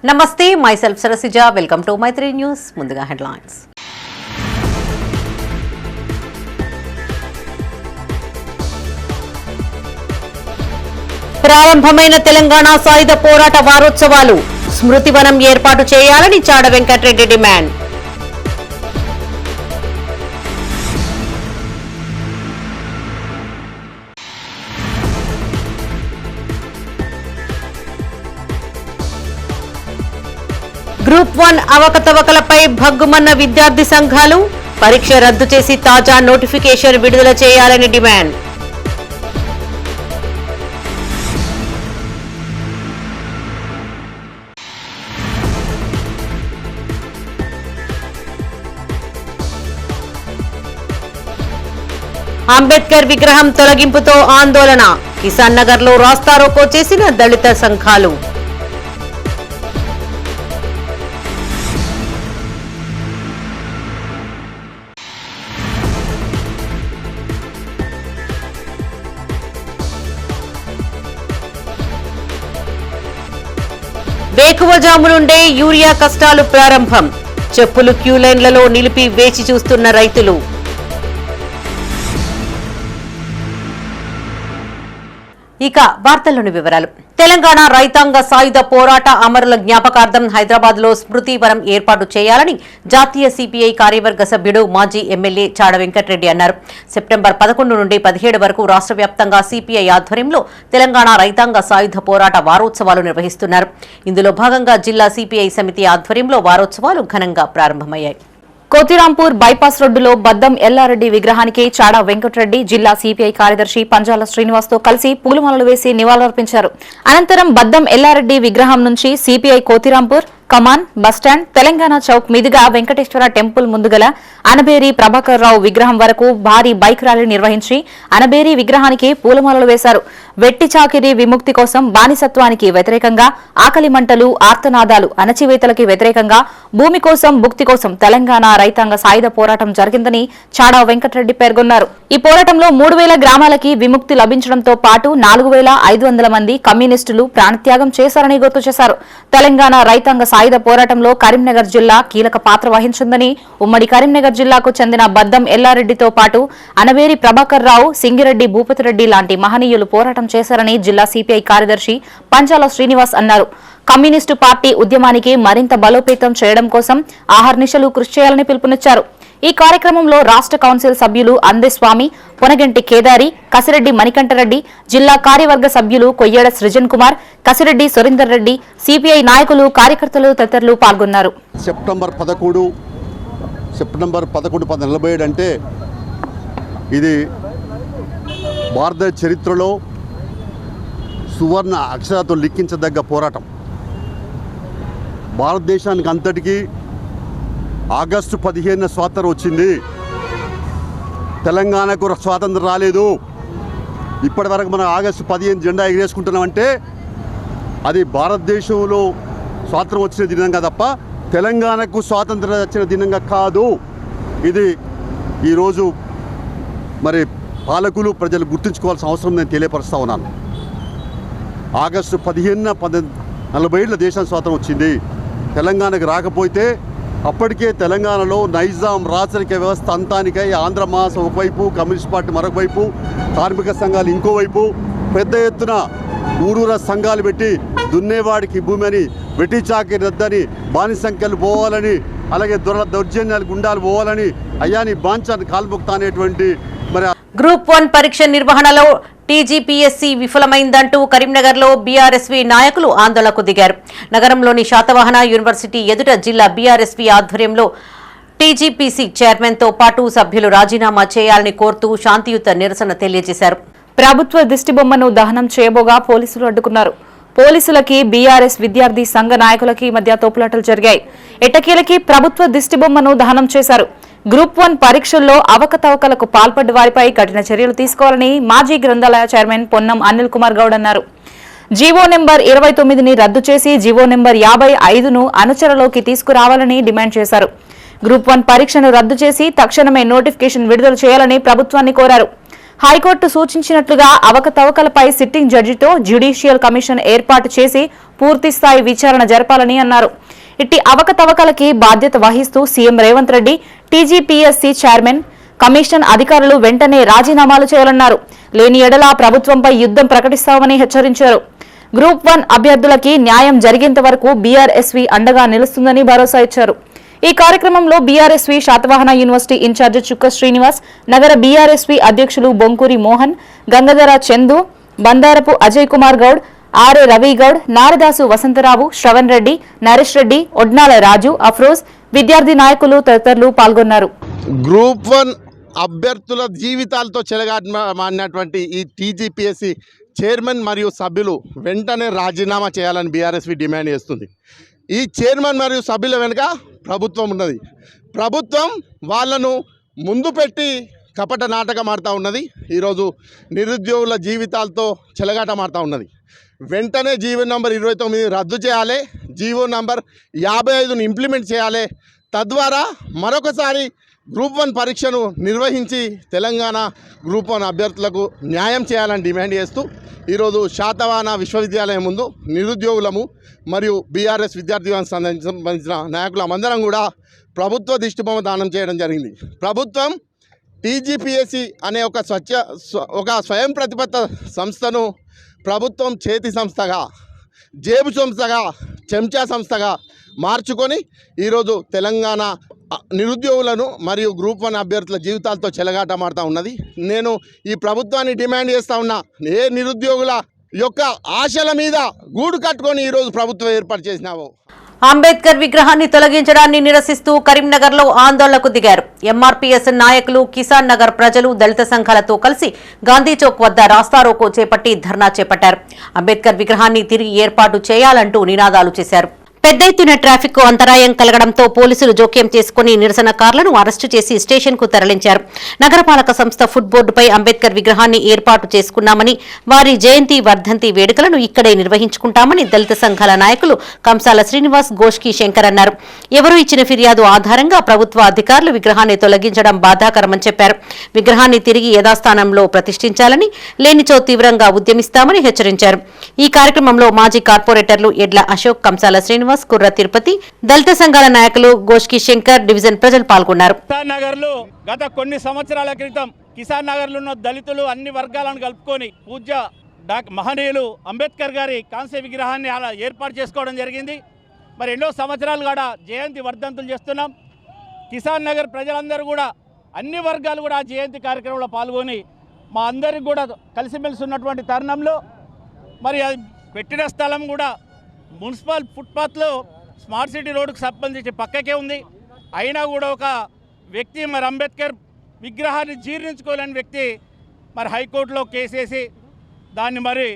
నమస్తే, myself Sarasija. Welcome to Maitri News. ముందుగా headlines. ప్రారంభమైన తెలంగాణ సాయుధ పోరాట వారోత్సవాలు స్మృతివనం ఏర్పాటు చేయాలని చాడ వెంకటరెడ్డి డిమాండ్. గ్రూప్ 1 అవకతవకలపై భగ్గుమన్న విద్యార్థి సంఘాలు పరీక్ష రద్దు చేసి తాజా నోటిఫికేషన్ విడుదల చేయాలని డిమాండ్. అంబేద్కర్ విగ్రహం తొలగింపుతో ఆందోళన కిసాన్ నగర్ లో రాస్తారోకో చేసిన దళిత సంఘాలు. వేకువజాము నుండే యూరియా కష్టాలు ప్రారంభం. చెప్పులు క్యూ లైన్లలో నిలిపి వేచి చూస్తున్న రైతులు. ఇక వార్తల్లోని వివరాలు. తెలంగాణ రైతాంగ సాయుధ పోరాట అమరుల జ్ఞాపకార్థం హైదరాబాద్ లో స్మృతివనం ఏర్పాటు చేయాలని జాతీయ సిపిఐ కార్యవర్గ సభ్యుడు మాజీ ఎమ్మెల్యే చాడ వెంకటరెడ్డి అన్నారు. సెప్టెంబర్ 11 నుండి 17 వరకు రాష్ట్ర వ్యాప్తంగా సిపిఐ ఆధ్వర్యంలో తెలంగాణ రైతాంగ సాయుధ పోరాట వారోత్సవాలు నిర్వహిస్తున్నారు. ఇందులో భాగంగా జిల్లా సిపిఐ సమితి ఆధ్వర్యంలో వారోత్సవాలు ఘనంగా ప్రారంభమయ్యాయి. కోతిరాంపూర్ బైపాస్ రోడ్డులో బద్దం ఎల్లారెడ్డి విగ్రహానికి చాడ వెంకటరెడ్డి జిల్లా సిపిఐ కార్యదర్శి పంజాల శ్రీనివాస్ తో కలిసి పూలమాలలు వేసి నివాళులర్పించారు. అనంతరం బద్దం ఎల్లారెడ్డి విగ్రహం నుంచి సిపిఐ కోతిరాంపూర్ కమాన్ బస్టాండ్ తెలంగాణ చౌక్ మీదుగా వెంకటేశ్వర టెంపుల్ ముందుగల అనబేరి ప్రభాకర్ రావు విగ్రహం వరకు భారీ బైక్ ర్యాలీ నిర్వహించి అనబేరి విగ్రహానికి పూలమాలలు వేశారు. వెట్టి చాకిరీ విముక్తి కోసం బానిసత్వానికి వ్యతిరేకంగా ఆకలి మంటలు ఆర్తనాదాలు అణచివేతలకి వ్యతిరేకంగా భూమి కోసం భుక్తి కోసం తెలంగాణ రైతాంగ సాయుధ పోరాటం జరిగిందని చాడా వెంకటరెడ్డి పేర్కొన్నారు. ఈ పోరాటంలో 3000 గ్రామాలకి విముక్తి లభించడంతో పాటు 4500 మంది కమ్యూనిస్టులు ప్రాణత్యాగం చేశారని గుర్తు చేశారు. తెలంగాణ రైతాంగ సాయుధ పోరాటంలో కరీంనగర్ జిల్లా కీలక పాత్ర వహించిందని ఉమ్మడి కరీంనగర్ జిల్లాకు చెందిన బద్దం ఎల్లారెడ్డితో పాటు అనబేరి ప్రభాకర్ రావు సింగిరెడ్డి భూపతిరెడ్డి లాంటి మహనీయులు పోరాటం చేశారని జిల్లా సిపిఐ కార్యదర్శి పంచాల శ్రీనివాస్ అన్నారు. కమ్యూనిస్టు పార్టీ ఉద్యమానికి మరింత బలోపేతం చేయడం కోసం ఆహర్నిశలు కృషి చేయాలని పిలుపునిచ్చారు. ఈ కార్యక్రమంలో రాష్ట్ర కౌన్సిల్ సభ్యులు అందేస్వామి, పొనగంటి కేదారి, కసిరెడ్డి మణికంఠరెడ్డి, జిల్లా కార్యవర్గ సభ్యులు కొయ్యేడ సృజన్ కుమార్, కసిరెడ్డి సురేందర్ రెడ్డి, సిపిఐ నాయకులు కార్యకర్తలు తదితరులు పాల్గొన్నారు. సెప్టెంబర్ 11 1947 అంటే ఇది భారత చరిత్రలో సువర్ణ అక్షరాలతో లిఖించదగ్గ పోరాటం. భారతదేశానికి అంతటికీ ఆగస్టు 15 స్వాతంత్రం వచ్చింది. తెలంగాణకు స్వాతంత్రం రాలేదు. ఇప్పటి వరకు మనం ఆగస్టు 15 జెండా ఎగిరేసుకుంటున్నామంటే అది భారతదేశంలో స్వాతంత్రం వచ్చిన దినంగా తప్ప తెలంగాణకు స్వాతంత్రం వచ్చిన దినంగా కాదు. ఇది ఈరోజు మరి పాలకులు ప్రజలు గుర్తుంచుకోవాల్సిన అవసరం నేను తెలియపరుస్తూ ఉన్నాను. ఆగస్టు 15 1947 దేశం స్వాతంత్రం వచ్చింది. తెలంగాణకు రాకపోతే అప్పటికే తెలంగాణలో నైజాం రాచరిక వ్యవస్థ అంతానికై ఆంధ్ర మహాసభ ఒకవైపు, కమ్యూనిస్ట్ పార్టీ మరొక వైపు, కార్మిక సంఘాలు ఇంకోవైపు పెద్ద ఎత్తున ఊరూర సంఘాలు పెట్టి దున్నేవాడికి భూమి అని, వెట్టి చాకిరి రద్దని, బానిసంఖ్యలు పోవాలని, అలాగే దౌర్జన్యాలు గుండాలు పోవాలని, అయ్యాని బాంఛాన్ని కాల్ముక్త అనేటువంటి మరి గ్రూప్ 1 పరీక్ష నిర్వహణలో టీజీపీఎస్సీ విఫలమైందంటూ కరీంనగర్లో బీఆర్ఎస్వీ నాయకులు ఆందోళనకు దిగారు. నగరంలోని శాతవాహన యూనివర్సిటీ ఎదుట జిల్లా బీఆర్ఎస్వీ ఆధ్వర్యంలో టీజీపీసీ చైర్మన్తో పాటు సభ్యులు రాజీనామా చేయాలని కోరుతూ శాంతియుత నిరసన తెలియజేశారు. ప్రభుత్వ దిష్టిబొమ్మను దహనం చేయబోగా పోలీసులు అడ్డుకున్నారు. పోలీసులకి బీఆర్ఎస్ విద్యార్థి సంఘ నాయకులకి మధ్య తోపులాటలు జరిగాయి. ఎట్టకేలకి ప్రభుత్వ దిష్టిబొమ్మను దహనం చేశారు. గ్రూప్ 1 పరీక్షల్లో అవకతవకలకు పాల్పడ్డ వారిపై కఠిన చర్యలు తీసుకోవాలని మాజీ గ్రంథాలయ చైర్మన్ పొన్నం అనిల్ కుమార్ గౌడ్ అన్నారు. జీవో నెంబర్ 29ని రద్దు చేసి జీవో నెంబర్ 55ను అనుచరలోకి తీసుకురావాలని డిమాండ్ చేశారు. గ్రూప్ 1 పరీక్షను రద్దు చేసి తక్షణమే నోటిఫికేషన్ విడుదల చేయాలని ప్రభుత్వాన్ని కోరారు. హైకోర్టు సూచించినట్లుగా అవకతవకలపై సిట్టింగ్ జడ్జితో జ్యుడిషియల్ కమిషన్ ఏర్పాటు చేసి పూర్తిస్థాయి విచారణ జరపాలని అన్నారు. ఇట్టి అవకతవకలకి బాధ్యత వహిస్తూ CM Revanth Reddy, TGPSC chairman, commission అధికారులు వెంటనే రాజీనామాలు చేయాలన్నారు. లేని ఎడల ప్రభుత్వంపై యుద్ధం ప్రకటిస్తామని హెచ్చరించారు. గ్రూప్ 1 అభ్యర్థులకి న్యాయం జరిగేంత వరకు బీఆర్ఎస్వీ అండగా నిలుస్తుందని భరోసా ఇచ్చారు. ఈ కార్యక్రమంలో బీఆర్ఎస్వీ శాతవాహన యూనివర్సిటీ ఇన్ఛార్జి చుక్క శ్రీనివాస్, నగర బీఆర్ఎస్వీ అధ్యక్షులు బొంకూరి మోహన్, గంగధర చందు, బందారపు అజయ్ కుమార్ గౌడ్, ఆర్ఏ రవిగౌడ్, నారదాసు వసంతరావు, శ్రవణ్ రెడ్డి, నరేష్ రెడ్డి, ఒడ్నాల రాజు, అఫ్రోజ్, విద్యార్థి నాయకులు తదితరులు పాల్గొన్నారు. గ్రూప్ 1 అభ్యర్థుల జీవితాలతో చెలగాటమాడినటువంటి ఈ టీజీపీఎస్సీ చైర్మన్ మరియు సభ్యులు వెంటనే రాజీనామా చేయాలని బీఆర్ఎస్వీ డిమాండ్ చేస్తుంది. ఈ చైర్మన్ మరియు సభ్యుల వెనుక ప్రభుత్వం ఉన్నది. ప్రభుత్వం వాళ్ళను ముందు పెట్టి కపట నాటకం ఆడుతూ ఉన్నది. ఈరోజు నిరుద్యోగుల జీవితాలతో చెలగాటమాడుతూ ఉన్నది. వెంటనే జీవో నంబర్ 29 రద్దు చేయాలి, జీవో నంబర్ 55ను ఇంప్లిమెంట్ చేయాలి. తద్వారా మరొకసారి గ్రూప్ 1 పరీక్షను నిర్వహించి తెలంగాణ గ్రూప్ 1 అభ్యర్థులకు న్యాయం చేయాలని డిమాండ్ చేస్తూ ఈరోజు శాతవాహన విశ్వవిద్యాలయం ముందు నిరుద్యోగులము మరియు బీఆర్ఎస్ విద్యార్థి సంబంధించిన నాయకులమందరం కూడా ప్రభుత్వ దిష్టిబొమ్మ దానం చేయడం జరిగింది. ప్రభుత్వం టీజీపీఎస్సీ అనే ఒక స్వయం ప్రతిపత్త సంస్థను ప్రభుత్వం చేతి సంస్థగా, జేబు సంస్థగా, చెంచా సంస్థగా మార్చుకొని ఈరోజు తెలంగాణ నిరుద్యోగులను మరియు గ్రూప్ 1 అభ్యర్థుల జీవితాలతో చెలగాటమాడుతూ ఉన్నది. నేను ఈ ప్రభుత్వాన్ని డిమాండ్ చేస్తూ ఉన్నా, ఏ నిరుద్యోగుల యొక్క ఆశల మీద గూడు కట్టుకొని ఈరోజు ప్రభుత్వం ఏర్పాటు చేసినావో. అంబేద్కర్ విగ్రహాన్ని తొలగించడాన్ని నిరసిస్తూ కరీంనగర్లో ఆందోళనకు దిగారు. ఎంఆర్పీఎస్ నాయకులు, కిసాన్ నగర్ ప్రజలు, దళిత సంఘాలతో కలిసి గాంధీ చౌక్ వద్ద రాస్తారోకో చేపట్టి ధర్నా చేపట్టారు. అంబేద్కర్ విగ్రహాన్ని తిరిగి ఏర్పాటు చేయాలంటూ నినాదాలు చేశారు. పెద్ద ఎత్తున ట్రాఫిక్ అంతరాయం కలగడంతో పోలీసులు జోక్యం చేసుకుని నిరసనకారులను అరెస్టు చేసి స్టేషన్ కు తరలించారు. నగరపాలక సంస్థ ఫుడ్ బోర్డుపై అంబేద్కర్ విగ్రహాన్ని ఏర్పాటు చేసుకున్నామని, వారి జయంతి వర్ధంతి వేడుకలను ఇక్కడే నిర్వహించుకుంటామని దళిత సంఘాల నాయకులు కంసాల శ్రీనివాస్, గోష్కి శంకర్ అన్నారు. ఎవరూ ఇచ్చిన ఫిర్యాదు ఆధారంగా ప్రభుత్వ అధికారులు విగ్రహాన్ని తొలగించడం బాధాకరమని చెప్పారు. విగ్రహాన్ని తిరిగి యథాస్థానంలో ప్రతిష్ఠించాలని, లేనిచో తీవ్రంగా ఉద్యమిస్తామని హెచ్చరించారు. ఈ కార్యక్రమంలో మాజీ కార్పొరేటర్లు ఎడ్ల అశోక్, కంసాల శ్రీనివాస్, కుర్ర తిరుపతి, దళిత సంఘాల నాయకులు గోష్కి శంకర్, డివిజన్ ప్రజలు పాల్గొన్నారు. కిసాన్ నగర్ లో గత కొన్ని సంవత్సరాల క్రితం కిసాన్ నగర్ లో ఉన్న దళితులు అన్ని వర్గాలను కలుపుకొని పూజ్య మహనీయులు అంబేద్కర్ గారి కాంస్య విగ్రహాన్ని అలా ఏర్పాటు చేసుకోవడం జరిగింది. మరి ఎన్నో సంవత్సరాలు కూడా జయంతి వర్ధంతులు చేస్తున్నాం. కిసాన్ నగర్ ప్రజలందరూ కూడా అన్ని వర్గాలు కూడా జయంతి కార్యక్రమంలో పాల్గొని మా అందరికి కూడా కలిసిమెలిసి ఉన్నటువంటి తరుణంలో మరి అది పెట్టిన స్థలం కూడా మున్సిపల్ ఫుట్పాత్లో స్మార్ట్ సిటీ రోడ్డుకు సంబంధించి పక్కకే ఉంది. అయినా కూడా ఒక వ్యక్తి మరి అంబేద్కర్ విగ్రహాన్ని జీర్ణించుకోలేని వ్యక్తి మరి హైకోర్టులో కేసేసి దాన్ని మరి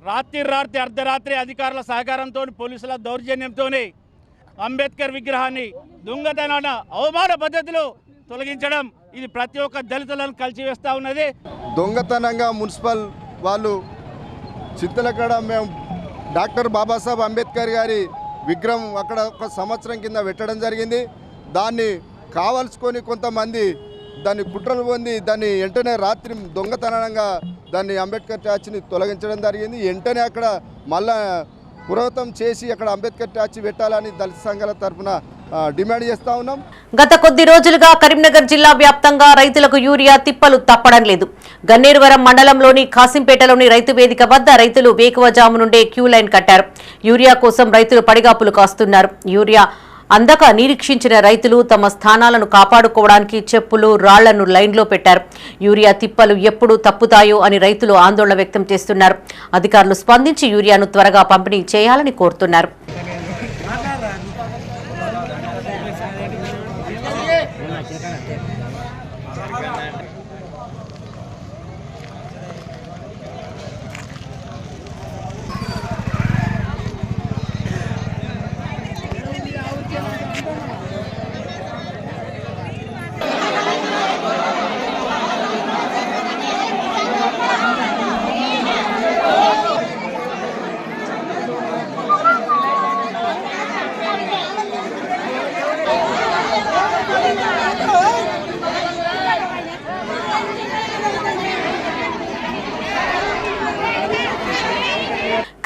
రాత్రి అర్ధరాత్రి అధికారుల సహకారంతో, పోలీసుల దౌర్జన్యంతో అంబేద్కర్ విగ్రహాన్ని దొంగతనాన అవమాన పద్ధతిలో తొలగించడం ఇది ప్రతి ఒక్క దళితులను కలిసివేస్తూ ఉన్నది. దొంగతనంగా మున్సిపల్ వాళ్ళు చిత్తలకాడ మేము డాక్టర్ బాబాసాహెబ్ అంబేద్కర్ గారి విగ్రహం అక్కడ ఒక సంవత్సరం కింద పెట్టడం జరిగింది. దాన్ని కావాల్సుకొని కొంతమంది దాన్ని కుట్రలు పొంది దాన్ని వెంటనే రాత్రి దొంగతనంగా దాన్ని అంబేద్కర్ స్టాచ్యూని తొలగించడం జరిగింది. వెంటనే అక్కడ మళ్ళా పురోగతం చేసి అక్కడ అంబేద్కర్ స్టాచ్యూ పెట్టాలని దళిత సంఘాల తరఫున డిమాండ్ చేస్తా ఉన్నాం. గత కొద్ది రోజులుగా కరీంనగర్ జిల్లా వ్యాప్తంగా రైతులకు యూరియా తిప్పలు తప్పడం లేదు. గన్నేరువరం మండలంలోని కాసింపేటలోని రైతు వేదిక వద్ద రైతులు వేకువజాము నుండే క్యూ లైన్ కట్టారు. యూరియా కోసం రైతులు పడిగాపులు కాస్తున్నారు. యూరియా అందక నిరీక్షించిన రైతులు తమ స్థానాలను కాపాడుకోవడానికి చెప్పులు, రాళ్లను లైన్లో పెట్టారు. యూరియా తిప్పలు ఎప్పుడు తప్పుతాయో అని రైతులు ఆందోళన వ్యక్తం చేస్తున్నారు. అధికారులు స్పందించి యూరియాను త్వరగా పంపిణీ చేయాలని కోరుతున్నారు.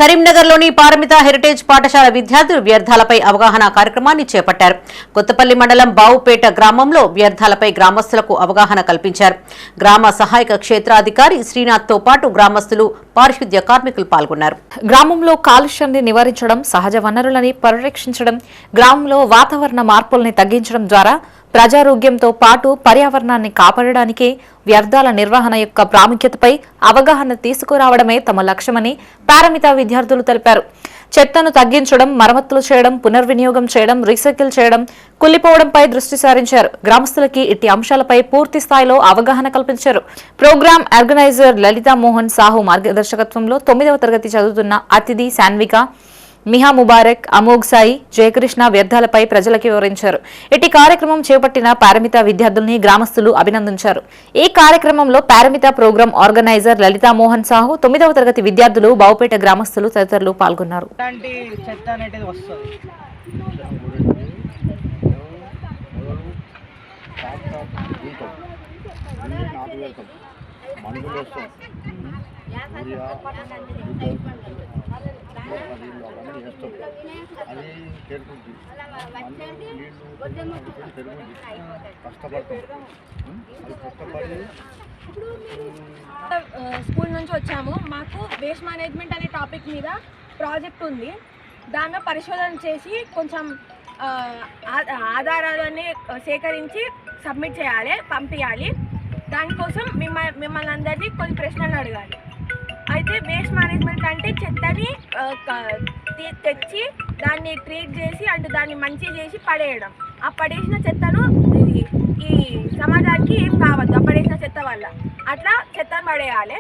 కరీంనగర్లోని పారమిత హెరిటేజ్ పాఠశాల విద్యార్థులు వ్యర్థాలపై అవగాహన కార్యక్రమాన్ని చేపట్టారు. కొత్తపల్లి మండలం బావుపేట గ్రామంలో వ్యర్థాలపై గ్రామస్తులకు అవగాహన కల్పించారు. గ్రామ సహాయక క్షేత్రాధికారి శ్రీనాథ్తో పాటు గ్రామస్తులు, పారిశుద్ధ్య కార్మికులు పాల్గొన్నారు. గ్రామంలో కాలుష్యాన్ని నివారించడం, సహజ వనరులని పరిరక్షించడం, గ్రామంలో వాతావరణ మార్పుల్ని తగ్గించడం ద్వారా ప్రజారోగ్యంతో పాటు పర్యావరణాన్ని కాపాడడానికి వ్యర్థాల నిర్వహణ యొక్క ప్రాముఖ్యతపై అవగాహన తీసుకురావడమే తమ లక్ష్యమని పారమిత విద్యార్థులు తెలిపారు. చెత్తను తగ్గించడం, మరమ్మతులు చేయడం, పునర్వినియోగం చేయడం, రీసైకిల్ చేయడం, కుళ్లిపోవడంపై దృష్టి సారించారు. గ్రామస్తులకి ఇట్టి అంశాలపై పూర్తి స్థాయిలో అవగాహన కల్పించారు. ప్రోగ్రాం ఆర్గనైజర్ లలితా మోహన్ సాహు మార్గదర్శకత్వంలో 9వ తరగతి చదువుతున్న అతిథి శాన్విక, మిహా ముబారక్, అమోఘ్ సాయి, జయకృష్ణ వ్యర్థాలపై ప్రజలకు వివరించారు. ఇటు కార్యక్రమం చేపట్టిన పారమిత విద్యార్థుల్ని గ్రామస్తులు అభినందించారు. ఈ కార్యక్రమంలో పారమిత ప్రోగ్రాం ఆర్గనైజర్ లలితా మోహన్ సాహు, 9వ తరగతి విద్యార్థులు, బావుపేట గ్రామస్తులు తదితరులు పాల్గొన్నారు. స్కూల్ నుంచి వచ్చాము. మాకు వేస్ట్ మేనేజ్మెంట్ అనే టాపిక్ మీద ప్రాజెక్ట్ ఉంది. దానిలో పరిశోధన చేసి కొంచెం ఆధారాలన్నీ సేకరించి సబ్మిట్ చేయాలి, పంపించాలి. దానికోసం మిమ్మల్ని అందరినీ కొన్ని ప్రశ్నలు అడగాలి. అయితే వేస్ట్ మేనేజ్మెంట్ అంటే చెత్తని తెచ్చి దాన్ని ట్రీట్ చేసి అంటే దాన్ని మంచి చేసి పడేయడం. ఆ పడేసిన చెత్తను ఈ సమాజానికి ఏం కావద్దు, ఆ పడేసిన చెత్త వల్ల అట్లా చెత్తను పడేయాలి.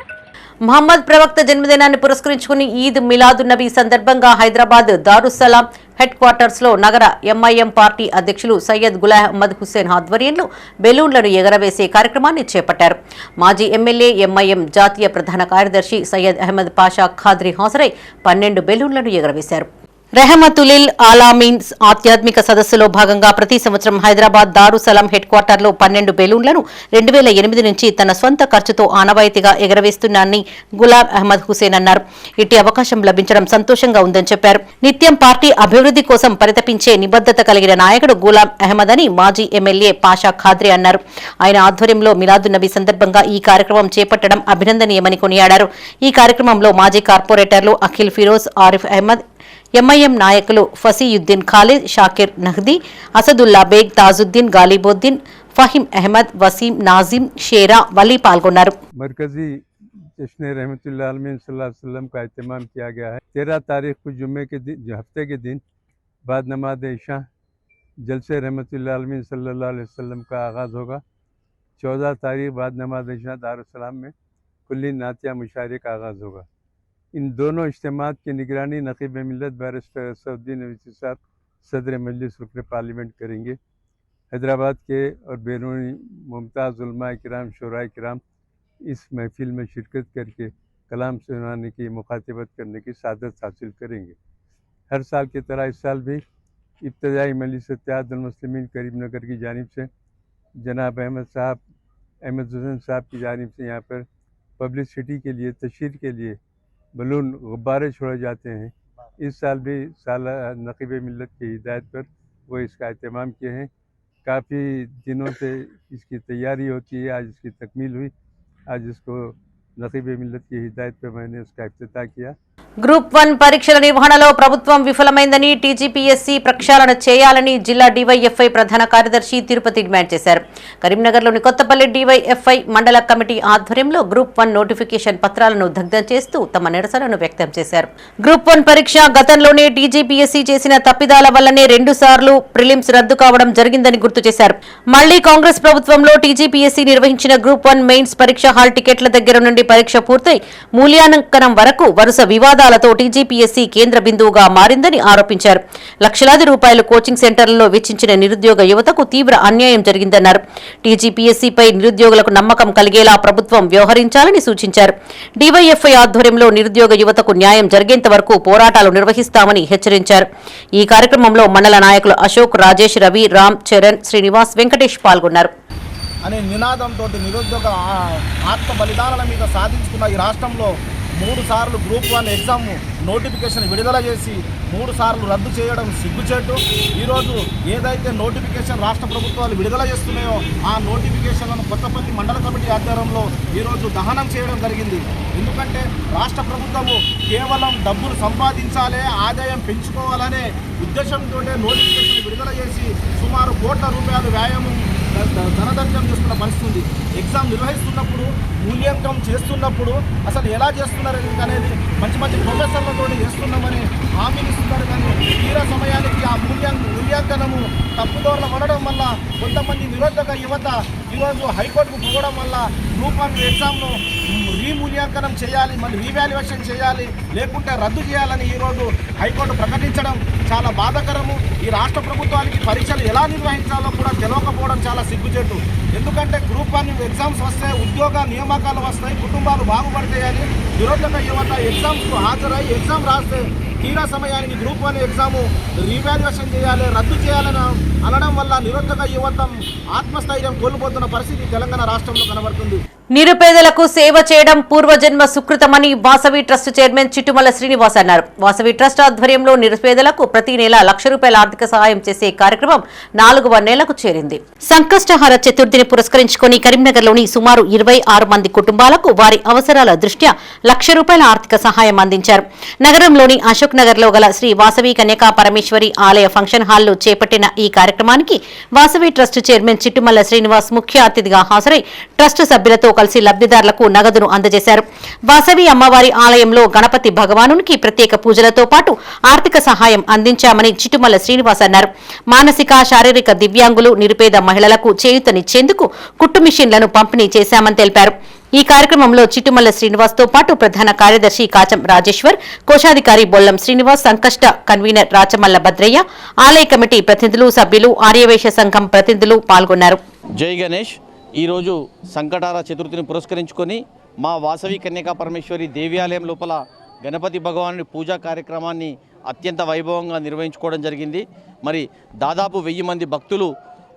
మహమ్మద్ ప్రవక్త జన్మదినాన్ని పురస్కరించుకుని ఈద్ మిలాదున్ నబీ సందర్భంగా హైదరాబాద్ దారుస్సలాం హెడ్ క్వార్టర్స్ లో నగర ఎంఐఎం పార్టీ అధ్యక్షులు సయ్యద్ గులాం అహ్మద్ హుస్సేన్ ఆధ్వర్యంలో బెలూన్లను ఎగరవేసే కార్యక్రమాన్ని చేపట్టారు. మాజీ ఎమ్మెల్యే, ఎంఐఎం జాతీయ ప్రధాన కార్యదర్శి సయ్యద్ అహ్మద్ పాషా ఖాద్రీ హాజరై 12 బెలూన్లను ఎగరవేశారు. రెహమతులిల్ ఆలామీన్ ఆధ్యాత్మిక సదస్సులో భాగంగా ప్రతి సంవత్సరం హైదరాబాద్ దారుసలాం హెడ్ క్వార్టర్లో 12 బెలూన్లను 2008 నుంచి తన స్వంత ఖర్చుతో ఆనవాయితీగా ఎగరవేస్తున్నానని గులాం అహ్మద్ హుస్సేన్ అన్నారు. ఇట్టి అవకాశం లభించడం సంతోషంగా ఉందని చెప్పారు. నిత్యం పార్టీ అభివృద్ధి కోసం పరితపించే నిబద్ధత కలిగిన నాయకుడు గులాం అహ్మద్ అని మాజీ ఎమ్మెల్యే పాషా ఖాద్రీ అన్నారు. ఆయన ఆధ్వర్యంలో మిలాదున్ నబీ సందర్భంగా ఈ కార్యక్రమం చేపట్టడం అభినందనీయమని కొనియాడారు. ఈ కార్యక్రమంలో మాజీ కార్పొరేటర్లు అఖిల్ ఫిరోజ్, ఆరిఫ్ అహ్మద్, ఎంఐఎం నాయకులు ఫసీయుద్దీన్ ఖాలిద్, షాకిర్ నహ్దీ, అసదుల్లా బేగ్, తాజుద్దీన్, గాలిబుద్దీన్, ఫహీం అహ్మద్, వసీం, నాజిమ్, షేరా, వలీ పాల్గొన్నారు. मरकजी जश्न रहमतुल्लाह आलमीन सल्लल्लाहु अलैहि वसल्लम का एहतमाम किया गया है। 13 तारीख को जुम्मे के दिन, हफ्ते के दिन बाद नमाज इशा जलसे रहमतुल्लाह आलमीन सल्लल्लाहु अलैहि वसल्लम का आगाज़ होगा। 14 तारीख बाद नमाज इशा दारुस्सलाम में कुल्ली नातिया मुशायरे का आगाज़ होगा। इन दोनों इज्तिमात की निगरानी नक़ीब मिल्लत बैरिस्टर असदुद्दीन अवीसी साहब सदर मजलिस रुकन पार्लियामेंट करेंगे। हैदराबाद के और बैरूनी मुमताज़ उलमाए किराम, शोराए किराम इस महफिल में शिरकत करके कलाम सुनाने की, मुखातिबत करने की सादत हासिल करेंगे। हर साल की तरह इस साल भी इब्तदाई मजलिस इत्तेहादुल मुस्लिमीन करीमनगर की जानिब से जनाब अहमद हुसैन साहब की जानिब से यहाँ पर पब्लिसिटी के लिए, तशहीर के लिए बलून गुब्बारे छोड़े जाते हैं। इस साल भी नक़ीब मिल्लत की हिदायत पर वो इसका एहतमाम किए हैं। काफ़ी दिनों से इसकी तैयारी होती है, आज इसकी तकमील हुई। आज इसको नक़ीब मिल्लत की हिदायत पर मैंने उसका इफ्तिताह किया। గ్రూప్ 1 పరీక్షల నిర్వహణలో ప్రభుత్వం విఫలమైందని టీజీపీఎస్సీ ప్రక్షాళన చేయాలని జిల్లా డీవైఎఫ్ఐ ప్రధాన కార్యదర్శి తిరుపతి డిమాండ్ చేశారు. కరీంనగర్లోని కొత్తపల్లి డీవైఎఫ్ఐ మండల కమిటీ ఆధ్వర్యంలో గ్రూప్ 1 నోటిఫికేషన్ పత్రాలను దగ్ధం చేస్తూ తమ నిరసనను వ్యక్తం చేశారు. గ్రూప్ 1 పరీక్ష గతంలోనే టీజీపీఎస్సీ చేసిన తప్పిదాల వల్లనే 2 సార్లు ప్రిలిమ్స్ రద్దు కావడం జరిగిందని గుర్తు చేశారు. మళ్లీ కాంగ్రెస్ ప్రభుత్వంలో టీజీపీఎస్సీ నిర్వహించిన గ్రూప్ 1 మెయిన్స్ పరీక్ష హాల్ టికెట్ల దగ్గర నుండి పరీక్ష పూర్తయి మూల్యాంకనం వరకు వరుస వివాదాలతో టీజీపీఎస్సీ కేంద్ర బిందువుగా మారిందని ఆరోపించారు. లక్షలాది రూపాయలు కోచింగ్ సెంటర్లలో వెచ్చించిన నిరుద్యోగ యువతకు తీవ్ర అన్యాయం జరిగిందన్నారు. టీజీపీఎస్సీపై నిరుద్యోగులకు నమ్మకం కలిగేలా ప్రభుత్వం వ్యవహరించాలని సూచించారు. డీవైఎఫ్ఐ ఆధ్వర్యంలో నిరుద్యోగ యువతకు న్యాయం జరిగేంత వరకు పోరాటాలు నిర్వహిస్తామని హెచ్చరించారు. ఈ కార్యక్రమంలో మండల నాయకులు అశోక్, రాజేష్, రవి, రామ్ చరణ్, శ్రీనివాస్, వెంకటేష్ పాల్గొన్నారు. అనే నినాదంతో నిరుద్యోగ ఆత్మ బలిదానాల మీద సాధించుకున్న ఈ రాష్ట్రంలో 3 సార్లు గ్రూప్ 1 ఎగ్జామ్ నోటిఫికేషన్ విడుదల చేసి 3 సార్లు రద్దు చేయడం సిగ్గుచేటు. ఈరోజు ఏదైతే నోటిఫికేషన్ రాష్ట్ర ప్రభుత్వాలు విడుదల చేస్తున్నాయో ఆ నోటిఫికేషన్లను కొత్తపల్లి మండల కమిటీ ఆధ్వర్యంలో ఈరోజు దహనం చేయడం జరిగింది. ఎందుకంటే రాష్ట్ర ప్రభుత్వము కేవలం డబ్బులు సంపాదించాలి, ఆదాయం పెంచుకోవాలనే ఉద్దేశంతో నోటిఫికేషన్ విడుదల చేసి సుమారు కోట్ల రూపాయలు వ్యాయామం ధనదర్శనం చేస్తున్న పరిస్థితి ఉంది. ఎగ్జామ్ నిర్వహిస్తున్నప్పుడు మూల్యాంకనం చేస్తున్నప్పుడు అసలు ఎలా చేస్తున్నారు అనేది మంచి మంచి ప్రొఫెసర్లతో చేస్తున్నామని హామీలు ఇస్తున్నారు. కానీ తీరా సమయానికి ఆ మూల్యాంకనము తప్పుదోరలు పడడం వల్ల కొంతమంది నిరుద్యోగ యువత ఈరోజు హైకోర్టుకు పోవడం వల్ల గ్రూప్ 1 ఎగ్జామ్ను రీమూల్యాంకనం చేయాలి, మళ్ళీ రీవాల్యుయేషన్ చేయాలి, లేకుంటే రద్దు చేయాలని ఈరోజు హైకోర్టు ప్రకటించడం చాలా బాధాకరము. ఈ రాష్ట్ర ప్రభుత్వానికి పరీక్షలు ఎలా నిర్వహించాలో కూడా తెలియకపోవడం చాలా సిగ్గుచేటు. ఎందుకంటే గ్రూప్ 1 ఎగ్జామ్స్ వస్తే ఉద్యోగ నియామకాలు వస్తాయి, కుటుంబాలు బాగుపడతాయని నిరుద్యోగ యువత ఎగ్జామ్స్కు హాజరై ఎగ్జామ్ రాస్తే తీరా సమయానికి గ్రూప్ 1 ఎగ్జాము రీవాల్యుయేషన్ చేయాలి, రద్దు చేయాలని అనడం వల్ల నిరుద్యోగ యువత ఆత్మస్థైర్యం కోల్పోతున్న పరిస్థితి తెలంగాణ రాష్ట్రంలో కనబడుతుంది. నిరుపేదలకు సేవ చేయడం పూర్వజన్మ సుకృతమని వాసవి ట్రస్ట్ చైర్మన్ చిట్టుమల శ్రీనివాస్ అన్నారు. వాసవి ట్రస్ట్ ఆధ్వర్యంలో నిరుపేదలకు ప్రతి నెల ₹1,00,000 ఆర్థిక సహాయం చేసే కార్యక్రమం 4వ నెలకు చేరింది. సంకష్టహార చతుర్థిని పురస్కరించుకుని కరీంనగర్లోని సుమారు 26 మంది కుటుంబాలకు వారి అవసరాల దృష్ట్యా ₹1,00,000 ఆర్థిక సహాయం అందించారు. నగరంలోని అశోక్ నగర్ లో గల శ్రీ వాసవి కన్యకా పరమేశ్వరి ఆలయ ఫంక్షన్ హాల్లో చేపట్టిన ఈ కార్యక్రమానికి వాసవి ట్రస్ట్ చైర్మన్ చిట్టుమల శ్రీనివాస్ ముఖ్య అతిథిగా హాజరై ట్రస్ట్ సభ్యులతో కలిసి లబ్ధిదారులకు నగదును అందజేశారు. వాసవి అమ్మవారి ఆలయంలో గణపతి భగవానునికి ప్రత్యేక పూజలతో పాటు ఆర్థిక సహాయం అందించామని చిట్టుమల శ్రీనివాస్ అన్నారు. మానసిక శారీరక దివ్యాంగులు నిరుపేద మహిళలకు చేయూతనిచ్చేందుకు కుట్టు మిషన్లను పంపిణీ చేశామని తెలిపారు. ఈ కార్యక్రమంలో చిట్టుమల్ల శ్రీనివాస్ తో పాటు ప్రధాన కార్యదర్శి కాచం రాజేశ్వర్, కోశాధికారి బొల్లం శ్రీనివాస్, సంకష్ట కన్వీనర్ రాచమల్ల భద్రయ్య, ఆలయ కమిటీ ప్రతినిధులు, సభ్యులు, ఆర్యవైశ్య సంఘం ప్రతినిధులు పాల్గొన్నారు. జై గణేష్. ఈరోజు సంకటార చతుర్థిని పురస్కరించుకొని మా వాసవి కన్యకా పరమేశ్వరి దేవాలయం లోపల గణపతి భగవానుడి పూజా కార్యక్రమాన్ని అత్యంత వైభవంగా నిర్వహించుకోవడం జరిగింది. మరి దాదాపు 1000 మంది భక్తులు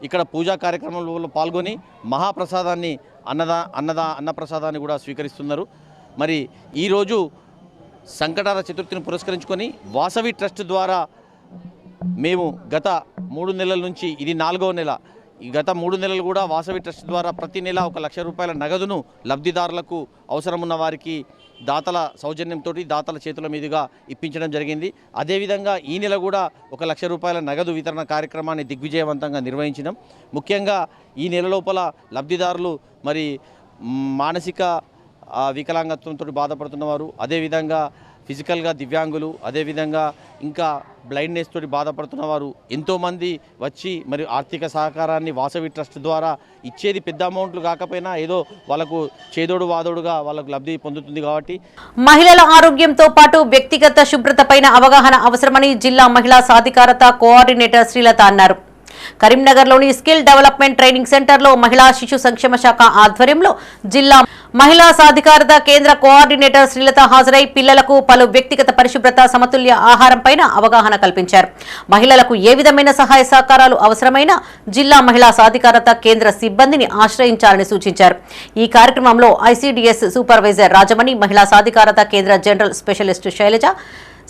ఇక్కడ పూజా కార్యక్రమంలో పాల్గొని మహాప్రసాదాన్ని అన్నప్రసాదాన్ని కూడా స్వీకరిస్తున్నారు. మరి ఈరోజు సంకటార చతుర్థిని పురస్కరించుకొని వాసవి ట్రస్ట్ ద్వారా మేము గత 3 నెలల నుంచి ఇది 4వ నెల, ఈ గత 3 నెలలు కూడా వాసవి ట్రస్ట్ ద్వారా ప్రతి నెల ₹1,00,000 నగదును లబ్ధిదారులకు అవసరమున్న వారికి దాతల సౌజన్యంతో దాతల చేతుల మీదుగా ఇప్పించడం జరిగింది. అదేవిధంగా ఈ నెల కూడా ₹1,00,000 నగదు వితరణ కార్యక్రమాన్ని దిగ్విజయవంతంగా నిర్వహించినాం. ముఖ్యంగా ఈ నెల లోపల లబ్ధిదారులు మరి మానసిక వికలాంగత్వంతో బాధపడుతున్న వారు, అదేవిధంగా ఫిజికల్గా దివ్యాంగులు, అదేవిధంగా ఇంకా బ్లైండ్నెస్ తోటి బాధపడుతున్న వారు ఎంతోమంది వచ్చి మరి ఆర్థిక సహకారాన్ని వాసవి ట్రస్ట్ ద్వారా ఇచ్చేది పెద్ద అమౌంట్లు కాకపోయినా ఏదో వాళ్ళకు చేదోడు వాదోడుగా వాళ్ళకు లబ్ధి పొందుతుంది. కాబట్టి మహిళల ఆరోగ్యంతో పాటు వ్యక్తిగత శుభ్రతపైన అవగాహన అవసరమని జిల్లా మహిళా సాధికారత కోఆర్డినేటర్ శ్రీలత అన్నారు. కరీంనగర్లోని స్కిల్ డెవలప్మెంట్ ట్రైనింగ్ సెంటర్లో మహిళా శిశు సంక్షేమ శాఖ ఆధ్వర్యంలో జిల్లా మహిళా సాధికారత కేంద్ర కోఆర్డినేటర్ శ్రీలత హాజరై పిల్లలకు పలు వ్యక్తిగత పరిశుభ్రత, సమతుల్య ఆహారంపైన అవగాహన కల్పించారు. మహిళలకు ఏ విధమైన సహాయ సహకారాలు అవసరమైనా జిల్లా మహిళా సాధికారత కేంద్ర సిబ్బందిని ఆశ్రయించాలని సూచించారు. ఈ కార్యక్రమంలో ఐసీడీఎస్ సూపర్వైజర్ రాజమణి, మహిళా సాధికారత కేంద్ర general specialist Shailaja,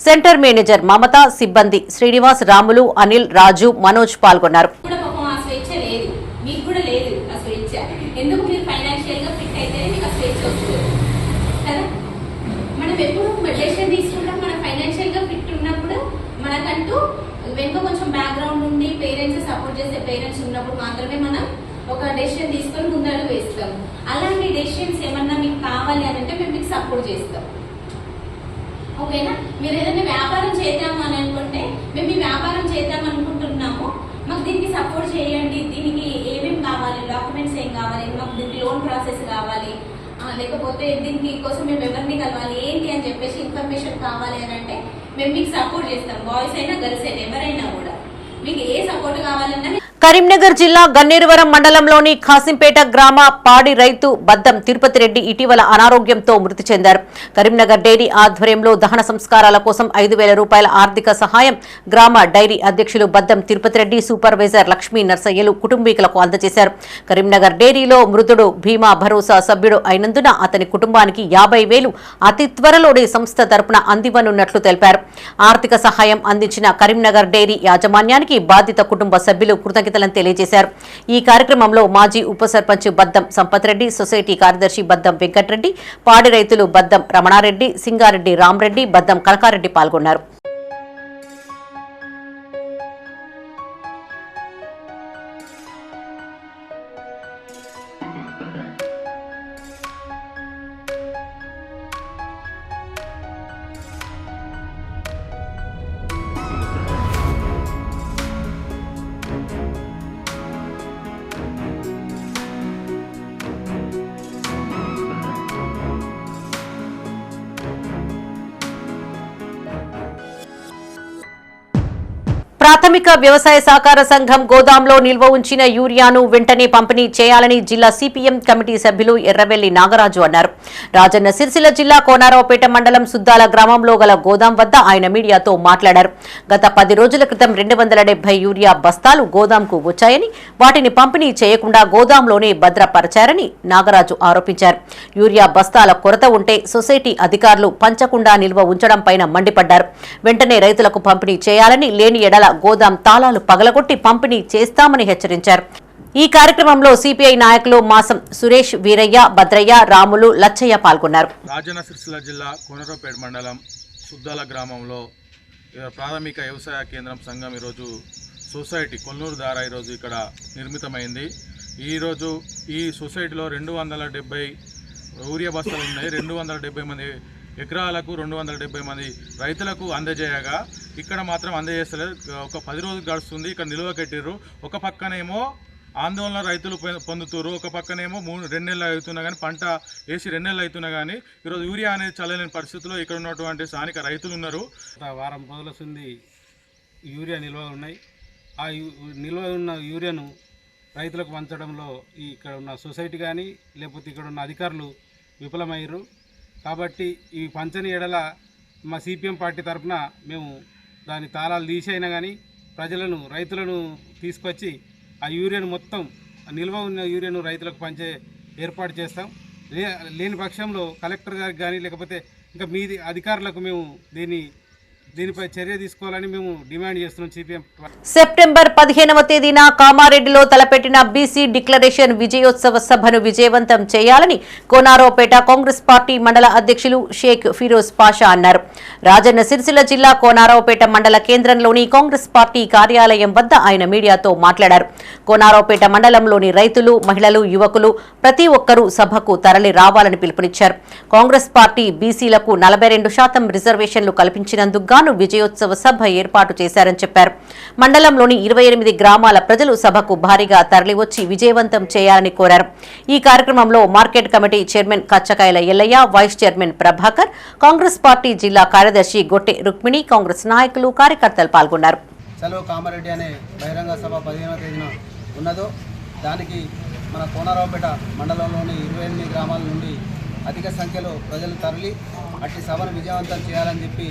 center manager Mamata, సిబ్బంది శ్రీనివాస్, రాములు, అనిల్, రాజు, మనోజ్ పాల్గొన్నారు. వెనుక కొంచెం బ్యాక్గ్రౌండ్ ఉండి పేరెంట్స్ సపోర్ట్ చేసే పేరెంట్స్ ఉన్నప్పుడు మాత్రమే మనం ఒక డెసిషన్ తీసుకొని ముందడుగు వేస్తాం. అలాంటి డెసిషన్స్ ఏమన్నా మీకు కావాలి అని అంటే మేము మీకు సపోర్ట్ చేస్తాం. ఓకేనా? మీరు ఏదైనా వ్యాపారం చేద్దాము అని అనుకుంటే మేము ఈ వ్యాపారం చేద్దాం అనుకుంటున్నాము, మాకు దీనికి సపోర్ట్ చేయండి, దీనికి ఏమేమి కావాలి, డాక్యుమెంట్స్ ఏం కావాలి, మాకు దీనికి లోన్ ప్రాసెస్ కావాలి, లేకపోతే దీనికి కోసం మేము ఎవరిని కలవాలి ఏంటి అని చెప్పేసి ఇన్ఫర్మేషన్ కావాలి అని అంటే మేము మీకు సపోర్ట్ చేస్తాం. బాయ్స్ అయినా గర్ల్స్ అయినా ఎవరైనా కూడా మీకు ఏ సపోర్ట్ కావాలన్నా కరీంనగర్ జిల్లా గన్నేరువరం మండలంలోని ఖాసింపేట గ్రామ పాడి రైతు బద్దం తిరుపతి రెడ్డి ఇటీవల అనారోగ్యంతో మృతి చెందారు. కరీంనగర్ డైరీ ఆధ్వర్యంలో దహన సంస్కారాల కోసం 5,000 రూపాయల ఆర్థిక సహాయం గ్రామ డైరీ అధ్యక్షులు బద్దం తిరుపతి రెడ్డి, సూపర్వైజర్ లక్ష్మీ నర్సయ్యలు కుటుంబీకులకు అందజేశారు. కరీంనగర్ డైరీలో మృతుడు భీమా భరోసా సభ్యుడు అయినందున అతని కుటుంబానికి 50,000 అతి త్వరలోనే సంస్థ తరపున అందివ్వనున్నట్లు తెలిపారు. ఆర్థిక సహాయం అందించిన కరీంనగర్ డైరీ యాజమాన్యానికి బాధిత కుటుంబ సభ్యులు కృతజ్ఞతలను తెలియజేశారు. ఈ కార్యక్రమంలో మాజీ ఉప సర్పంచ్ బద్దం సంపత్ రెడ్డి, సొసైటీ కార్యదర్శి బద్దం వెంకటరెడ్డి, పాడి రైతులు బద్దం రమణారెడ్డి, సింగారెడ్డి రామరెడ్డి, బద్దం కనకారెడ్డి పాల్గొన్నారు. ప్రాథమిక వ్యవసాయ సహకార సంఘం గోదాంలో నిల్వ ఉంచిన యూరియాను వెంటనే పంపిణీ చేయాలని జిల్లా సిపిఎం కమిటీ సభ్యులు ఎర్రవెల్లి నాగరాజు అన్నారు. రాజన్న సిరిసిల్ల జిల్లా కోనారావుపేట మండలం సుద్దాల గ్రామంలో గల గోదాం వద్ద ఆయన మీడియాతో మాట్లాడారు. గత 10 రోజుల క్రితం 270 యూరియా బస్తాలు గోదాంకు వచ్చాయని, వాటిని పంపిణీ చేయకుండా గోదాంలోనే భద్రపరిచారని నాగరాజు ఆరోపించారు. యూరియా బస్తాల కొరత ఉంటే సొసైటీ అధికారులు పంచకుండా నిల్వ ఉంచడంపై మండిపడ్డారు. వెంటనే రైతులకు పంపిణీ చేయాలని, లేని ఎడల గోదాం తాళాలు పగలగొట్టి పంపిణీ చేస్తామని హెచ్చరించారు. ఈ కార్యక్రమంలో సిపిఐ నాయకులు మాసం సురేష్, వీరయ్య, భద్రయ్య, రాములు, లచ్చయ్య పాల్గొన్నారు. రాజన్న సిరిసిల్ల జిల్లా కోనరావుపేట మండలం సుద్దాల గ్రామంలో ప్రాథమిక వ్యవసాయ కేంద్రం సంఘం ఈరోజు సొసైటీ కొల్లూరు ద్వారా ఈరోజు ఇక్కడ నిర్మితమైంది. ఈరోజు ఈ సొసైటీలో 270 యూరియా బస్తాలు ఉన్నాయి. 270 మంది ఎకరాలకు 270 మంది రైతులకు అందజేయగా ఇక్కడ మాత్రం అందజేస్తలేదు. ఒక 10 రోజులు గడుస్తుంది. ఇక్కడ నిల్వ కట్టిర్రు. ఒక పక్కనేమో ఆందోళన రైతులు పొందుతారు, ఒక పక్కనేమో 2 నెలలు అవుతున్నా కానీ, పంట వేసి 2 నెలలు అవుతున్నా కానీ ఈరోజు యూరియా అనేది చల్లలేని పరిస్థితుల్లో ఇక్కడ ఉన్నటువంటి స్థానిక రైతులు ఉన్నారు. వారం రోజుల నుండి యూరియా నిల్వ ఉన్నాయి. ఆ నిల్వ ఉన్న యూరియాను రైతులకు పంచడంలో ఇక్కడ ఉన్న సొసైటీ కానీ లేకపోతే ఇక్కడ ఉన్న అధికారులు విఫలమయ్యారు. కాబట్టి ఈ పంచని ఎడల మా సిపిఎం పార్టీ తరఫున మేము దాని తాళాలు తీసైనా కానీ రైతులను తీసుకొచ్చి ఆ యూరియాను మొత్తం నిల్వ ఉన్న యూరియాను రైతులకు పంచే ఏర్పాటు చేస్తాం. లేని పక్షంలో కలెక్టర్ గారికి కానీ లేకపోతే ఇంకా మీది అధికారులకు మేము దీనిపై చర్య తీసుకోవాలని మేము డిమాండ్ చేస్తున్నాం. సిపిఎం సెప్టెంబర్ 15వ తేదీన కామారెడ్డిలో తలపెట్టిన బీసీ డిక్లరేషన్ విజయోత్సవ సభను విజయవంతం చేయాలని కోనారావుపేట కాంగ్రెస్ పార్టీ మండల అధ్యక్షులు షేక్ ఫిరోజ్ పాషా అన్నారు. రాజన్న సిరిసిల్ల జిల్లా కోనారావుపేట మండల కేంద్రంలోని కాంగ్రెస్ పార్టీ కార్యాలయం వద్ద ఆయన మీడియాతో మాట్లాడారు. కోనారావుపేట మండలంలోని రైతులు, మహిళలు, యువకులు ప్రతి ఒక్కరూ సభకు తరలి రావాలని పిలుపునిచ్చారు. కాంగ్రెస్ పార్టీ బీసీలకు 42% రిజర్వేషన్లు కల్పించినందుకు విజయోత్సవ సభ ఏర్పాటు చేశారని చెప్పారు. మండలంలోని 28 గ్రామాల ప్రజలు సభకు భారీగా తరలివచ్చి విజయవంతం చేయాలని కోరారు. ఈ కార్యక్రమంలో market committee chairman Kachchakayala Ellaiah, vice chairman Prabhakar, Congress party జిల్లా కార్యదర్శి గొట్టె రుక్మిణి, కాంగ్రెస్ నాయకులు, కార్యకర్తలు పాల్గొన్నారు. చలో కామారెడ్డి అనే బహిరంగ సభ 15వ తేదీన ఉన్నదో దానికి మన కోనరావుపేట మండలంలోని 28 గ్రామాల నుండి అధిక సంఖ్యలో ప్రజలు తరలి అట్టి సభను విజయవంతం చేయాలని చెప్పి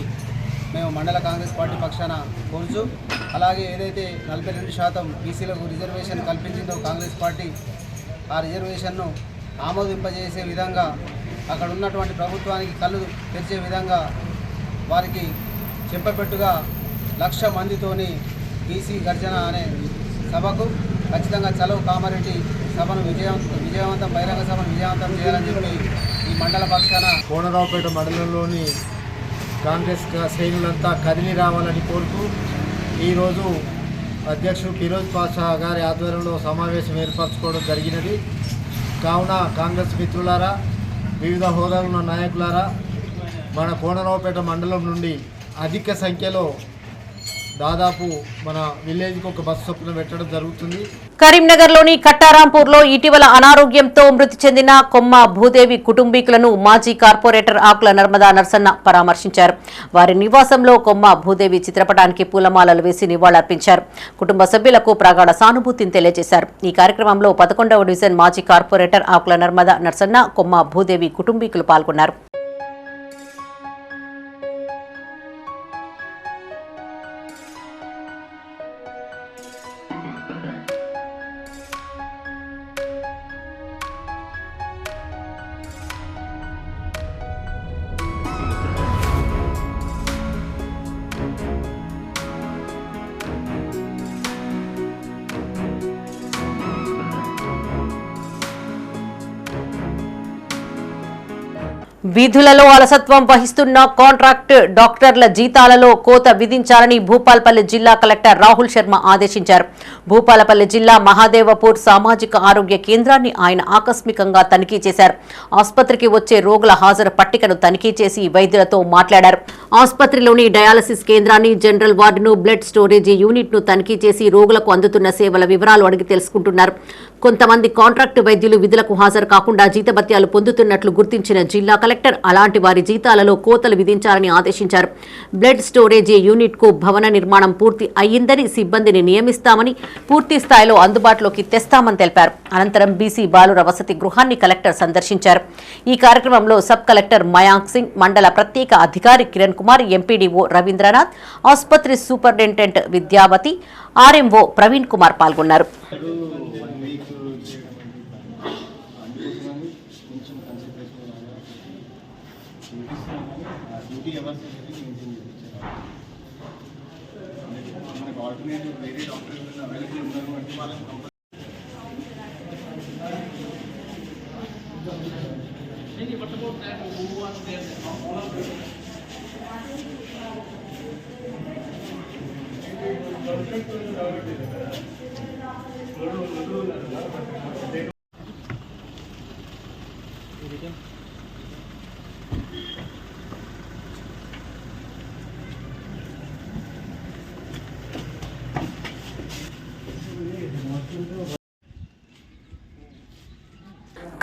మేము మండల కాంగ్రెస్ పార్టీ పక్షాన కోరుచు, అలాగే ఏదైతే 42% బీసీలకు రిజర్వేషన్ కల్పించిందో కాంగ్రెస్ పార్టీ ఆ రిజర్వేషన్ను ఆమోదింపజేసే విధంగా అక్కడ ఉన్నటువంటి ప్రభుత్వానికి కళ్ళు తెరిచే విధంగా వారికి చెప్పపెట్టుగా 1,00,000 మందితోని బీసీ గర్జన అనే సభకు ఖచ్చితంగా చలో కామారెడ్డి సభను విజయవంతం బహిరంగ సభను విజయవంతం చేయాలని చెప్పి ఈ మండల పక్షాన కోనరావుపేట మండలంలోని కాంగ్రెస్ శ్రేణులంతా కదిలి రావాలని కోరుతూ ఈరోజు అధ్యక్షుడు ఫిరోజ్ పాషా గారి ఆధ్వర్యంలో సమావేశం ఏర్పరచుకోవడం జరిగినది. కావున కాంగ్రెస్ మిత్రులారా, వివిధ హోదాలో ఉన్న నాయకులారా, మన కోనరావుపేట మండలం నుండి అధిక సంఖ్యలో దాదాపు మన విలేజ్కి ఒక బస్సు చొప్పున పెట్టడం జరుగుతుంది. కరీంనగర్లోని కట్టారాంపూర్లో ఇటీవల అనారోగ్యంతో మృతి చెందిన కొమ్మ భూదేవి కుటుంబీకులను మాజీ కార్పొరేటర్ ఆకుల నర్మదా నర్సన్న పరామర్శించారు. వారి నివాసంలో కొమ్మ భూదేవి చిత్రపటానికి పూలమాలలు వేసి నివాళులర్పించారు. కుటుంబ సభ్యులకు ప్రగాఢ సానుభూతిని తెలియజేశారు. ఈ కార్యక్రమంలో 11వ డివిజన్ మాజీ కార్పొరేటర్ ఆకుల నర్మదా నర్సన్న, కొమ్మ భూదేవి కుటుంబీకులు పాల్గొన్నారు. విధులలో అలసత్వం వహిస్తున్న కాంట్రాక్ట్ డాక్టర్ల జీతాలలో కోత విధించాలని భూపాలపల్లి జిల్లా కలెక్టర్ రాహుల్ శర్మ ఆదేశించారు. భూపాలపల్లి జిల్లా మహాదేవపూర్ సామాజిక ఆరోగ్య కేంద్రాన్ని ఆయన ఆకస్మికంగా తనిఖీ చేశారు. ఆసుపత్రికి వచ్చే రోగుల హాజరు పట్టికను తనిఖీ చేసి వైద్యులతో మాట్లాడారు. ఆసుపత్రిలోని డయాలసిస్ కేంద్రాన్ని, జనరల్ వార్డును, బ్లడ్ స్టోరేజీ యూనిట్ను తనిఖీ చేసి రోగులకు అందుతున్న సేవల వివరాలు అడిగి తెలుసుకుంటున్నారు. కొంతమంది కాంట్రాక్టు వైద్యులు విధులకు హాజరు కాకుండా జీతభత్యాలు పొందుతున్నట్లు గుర్తించిన జిల్లా కలెక్టర్ అలాంటి వారి జీతాలలో కోతలు విధించాలని ఆదేశించారు. బ్లడ్ స్టోరేజీ యూనిట్కు భవన నిర్మాణం పూర్తి అయ్యిందని, సిబ్బందిని నియమిస్తామని, పూర్తి స్థాయిలో అందుబాటులోకి తెస్తామని తెలిపారు. అనంతరం బీసీ బాలుర వసతి గృహాన్ని కలెక్టర్ సందర్శించారు. ఈ కార్యక్రమంలో సబ్ కలెక్టర్ మయాంక్ సింగ్, మండల ప్రత్యేక అధికారి కిరణ్ కుమార్, ఎంపీడీఓ రవీంద్రనాథ్, ఆసుపత్రి సూపరింటెండెంట్ విద్యావతి, ఆర్ఎంఓ ప్రవీణ్ కుమార్ పాల్గొన్నారు.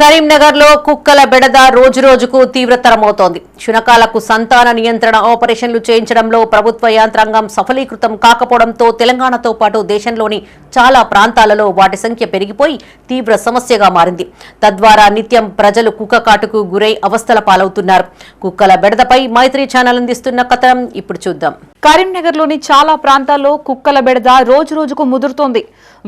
కరీంనగర్లో కుక్కల బెడద రోజురోజుకు తీవ్రతరమవుతోంది. శునకాలకు సంతాన నియంత్రణ ఆపరేషన్లు చేయించడంలో ప్రభుత్వ యంత్రాంగం సఫలీకృతం కాకపోవడంతో తెలంగాణతో పాటు దేశంలోని చాలా ప్రాంతాలలో వాటి సంఖ్య పెరిగిపోయి తీవ్ర సమస్యగా మారింది. తద్వారా నిత్యం ప్రజలు కుక్క కాటుకు గురై అవస్థల పాలవుతున్నారు. కుక్కల బెడదపై మైత్రి ఛానల్ అందిస్తున్న కథనం ఇప్పుడు చూద్దాం. కరీంనగర్లోని చాలా ప్రాంతాల్లో కుక్కల బెడద రోజురోజుకు ముదురుతోంది.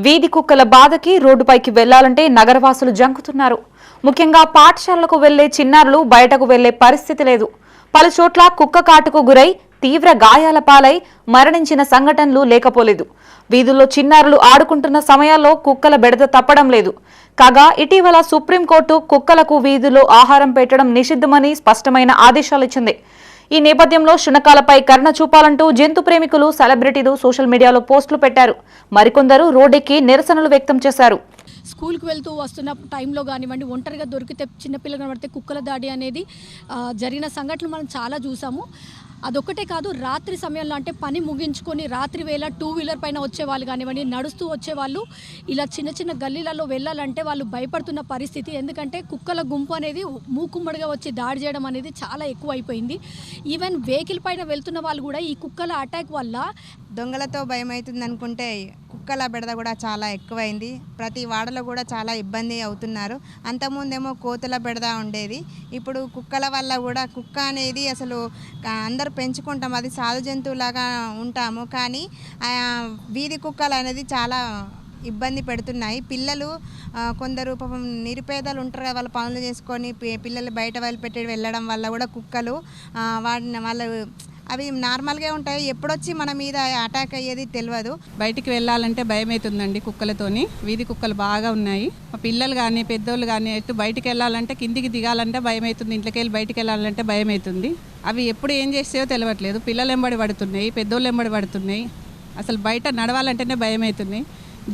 వీధి కుక్కల బాధకి రోడ్డుపైకి వెళ్లాలంటే నగరవాసులు జంకుతున్నారు. ముఖ్యంగా పాఠశాలలకు వెళ్లే చిన్నారులు బయటకు వెళ్లే పరిస్థితి లేదు. పలుచోట్ల కుక్క కాటుకు గురై తీవ్ర గాయాల పాలై మరణించిన సంఘటనలు లేకపోలేదు. వీధుల్లో చిన్నారులు ఆడుకుంటున్న సమయాల్లో కుక్కల బెడద తప్పడం లేదు. కాగా ఇటీవల సుప్రీంకోర్టు కుక్కలకు వీధుల్లో ఆహారం పెట్టడం నిషిద్ధమని స్పష్టమైన ఆదేశాలిచ్చింది. ఈ నేపథ్యంలో శునకాలపై కరుణ చూపాలంటూ జంతు ప్రేమికులు, సెలబ్రిటీలు సోషల్ మీడియాలో పోస్టులు పెట్టారు. మరికొందరు రోడ్డెక్కి నిరసనలు వ్యక్తం చేశారు. స్కూల్కి వెళ్తూ వస్తున్న టైంలో కానివ్వండి, ఒంటరిగా దొరికితే చిన్నపిల్లలు కనబడితే కుక్కల దాడి అనేది జరిగిన సంఘటనలు మనం చాలా చూసాము. అదొక్కటే కాదు, రాత్రి సమయంలో అంటే పని ముగించుకొని రాత్రి వేళ 2 వీలర్ పైన వచ్చేవాళ్ళు కానివ్వండి, నడుస్తూ వచ్చేవాళ్ళు ఇలా చిన్న చిన్న గల్లీలలో వెళ్ళాలంటే వాళ్ళు భయపడుతున్న పరిస్థితి. ఎందుకంటే కుక్కల గుంపు అనేది మూకుమ్మడిగా వచ్చి దాడి చేయడం అనేది చాలా ఎక్కువ అయిపోయింది. ఈవెన్ వెహికల్ పైన వెళ్తున్న వాళ్ళు కూడా ఈ కుక్కల అటాక్ వల్ల దొంగలతో భయం అవుతుంది అనుకుంటే కుక్కల బెడద కూడా చాలా ఎక్కువైంది. ప్రతి వాడలో కూడా చాలా ఇబ్బంది అవుతున్నారు. అంతకుముందేమో కోతుల బెడద ఉండేది. ఇప్పుడు కుక్కల వల్ల కూడా కుక్క అనేది అసలు అందరూ పెంచుకుంటాం, అది సాధు జంతువులాగా ఉంటాము. కానీ వీధి కుక్కలు అనేది చాలా ఇబ్బంది పెడుతున్నాయి. పిల్లలు కొందరు పాపం నిరుపేదలు ఉంటారు కదా, వాళ్ళ పనులు చేసుకొని పిల్లలు బయట వదిలిపెట్టి వెళ్ళడం వల్ల కూడా కుక్కలు వాళ్ళు అవి నార్మల్గా ఉంటాయి. ఎప్పుడొచ్చి మన మీద అటాక్ అయ్యేది తెలియదు. బయటికి వెళ్ళాలంటే భయం అవుతుందండి కుక్కలతోని. వీధి కుక్కలు బాగా ఉన్నాయి. పిల్లలు కానీ పెద్దోళ్ళు కానీ ఎటు బయటికి వెళ్ళాలంటే, కిందికి దిగాలంటే భయం అవుతుంది, ఇంట్లోకి వెళ్ళి బయటికి వెళ్ళాలంటే భయం అవుతుంది. అవి ఎప్పుడు ఏం చేస్తాయో తెలియట్లేదు. పిల్లలు ఎంబడి పడుతున్నాయి, పెద్దోళ్ళు ఎంబడి పడుతున్నాయి. అసలు బయట నడవాలంటేనే భయం అవుతుంది.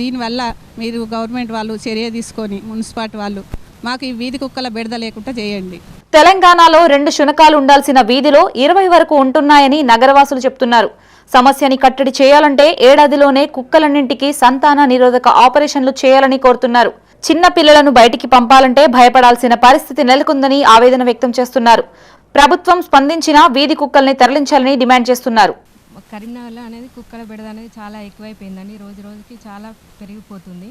దీనివల్ల మీరు గవర్నమెంట్ వాళ్ళు చర్య తీసుకొని, మున్సిపాలిటీ వాళ్ళు మాకు ఈ వీధి కుక్కల బెడద లేకుండా చేయండి. తెలంగాణలో 2 శునకాలు ఉండాల్సిన వీధిలో 20 వరకు ఉంటున్నాయని నగరవాసులు చెప్తున్నారు. సమస్యని కట్టడి చేయాలంటే ఏడాదిలోనే కుక్కలన్నింటికి సంతాన నిరోధక ఆపరేషన్లు చేయాలని కోరుతున్నారు. చిన్న పిల్లలను బయటికి పంపాలంటే భయపడాల్సిన పరిస్థితి నెలకొందని ఆవేదన వ్యక్తం చేస్తున్నారు. ప్రభుత్వం స్పందించినా వీధి కుక్కల్ని తరలించాలని డిమాండ్ చేస్తున్నారు. కరీంనగర్లో అనేది కుక్కల బెడద అనేది చాలా ఎక్కువైపోయిందండి. రోజు రోజుకి చాలా పెరిగిపోతుంది.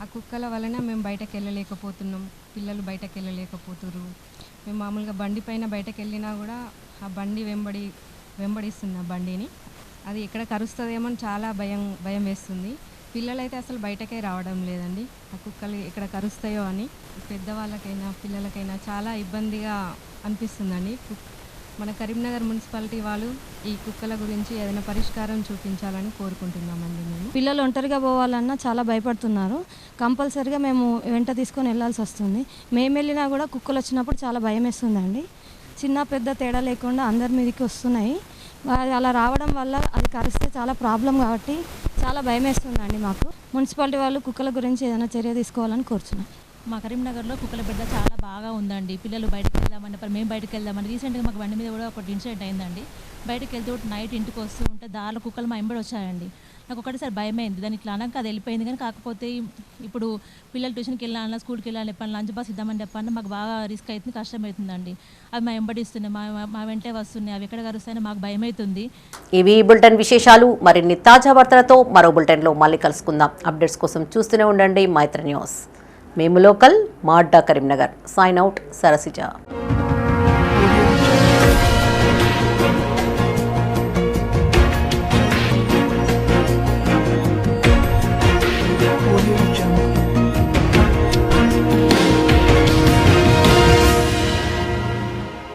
ఆ కుక్కల వలన మేము బయటకు వెళ్ళలేకపోతున్నాం, పిల్లలు బయటకు వెళ్ళలేకపోతున్నారు. మేము మామూలుగా బండి పైన బయటకు వెళ్ళినా కూడా ఆ బండి వెంబడిస్తుంది. ఆ బండిని అది ఎక్కడ కరుస్తుందేమో అని చాలా భయం వేస్తుంది. పిల్లలైతే అసలు బయటకే రావడం లేదండి. ఆ కుక్కలు ఎక్కడ కరుస్తాయో అని పెద్దవాళ్ళకైనా పిల్లలకైనా చాలా ఇబ్బందిగా అనిపిస్తుందండి. మన కరీంనగర్ మున్సిపాలిటీ వాళ్ళు ఈ కుక్కల గురించి ఏదైనా పరిష్కారం చూపించాలని కోరుకుంటున్నామండి. మేము పిల్లలు ఒంటరిగా పోవాలన్నా చాలా భయపడుతున్నారు. కంపల్సరీగా మేము వెంట తీసుకొని వెళ్ళాల్సి వస్తుంది. మేము వెళ్ళినా కూడా కుక్కలు వచ్చినప్పుడు చాలా భయం వేస్తుందండి. చిన్న పెద్ద తేడా లేకుండా అందరి మీదకి వస్తున్నాయి. అలా రావడం వల్ల అది కరిస్తే చాలా ప్రాబ్లం కాబట్టి చాలా భయం వేస్తుందండి మాకు. మున్సిపాలిటీ వాళ్ళు కుక్కల గురించి ఏదైనా చర్య తీసుకోవాలని కోరుచున్నాం. మా కరీంనగర్లో కుక్కల బిడ్డ చాలా బాగా ఉందండి. పిల్లలు బయటకు వెళ్దామని మేము బయటకు వెళ్దామని రీసెంట్గా మాకు బండి మీద కూడా ఒకటి ఇన్సిడెంట్ అయిందండి. బయటకు వెళ్తూ నైట్ ఇంటికి వస్తూ ఉంటే దారిలో కుక్కలు మా ఎంబడి వచ్చాయండి. నాకు ఒకటిసారి భయమైంది. దానికి ఇట్లా అనక అది వెళ్ళిపోయింది. కానీ కాకపోతే ఇప్పుడు పిల్లలు ట్యూషన్కి వెళ్ళాలన్నా స్కూల్కి వెళ్ళాలి చెప్పాలి లంచ్ బాక్స్ ఇద్దామని చెప్పాలన్నా మాకు బాగా రిస్క్ అవుతుంది, కష్టమవుతుందండి. అవి మా ఎంబడిస్తున్నాయి, మా వెంటే వస్తున్నాయి. అవి ఎక్కడ కరుస్తాయని మాకు భయమవుతుంది. ఇవి బులెటిన్ విశేషాలు. మరిన్ని తాజా వార్తలతో మరో బులెటిన్లో మళ్ళీ కలుసుకుందాం. అప్డేట్స్ కోసం చూస్తూనే ఉండండి మైత్రి న్యూస్. మేము లోకల్, మా అడ్డా Karimnagar. Sign out, Sarasija. Audio Jungle.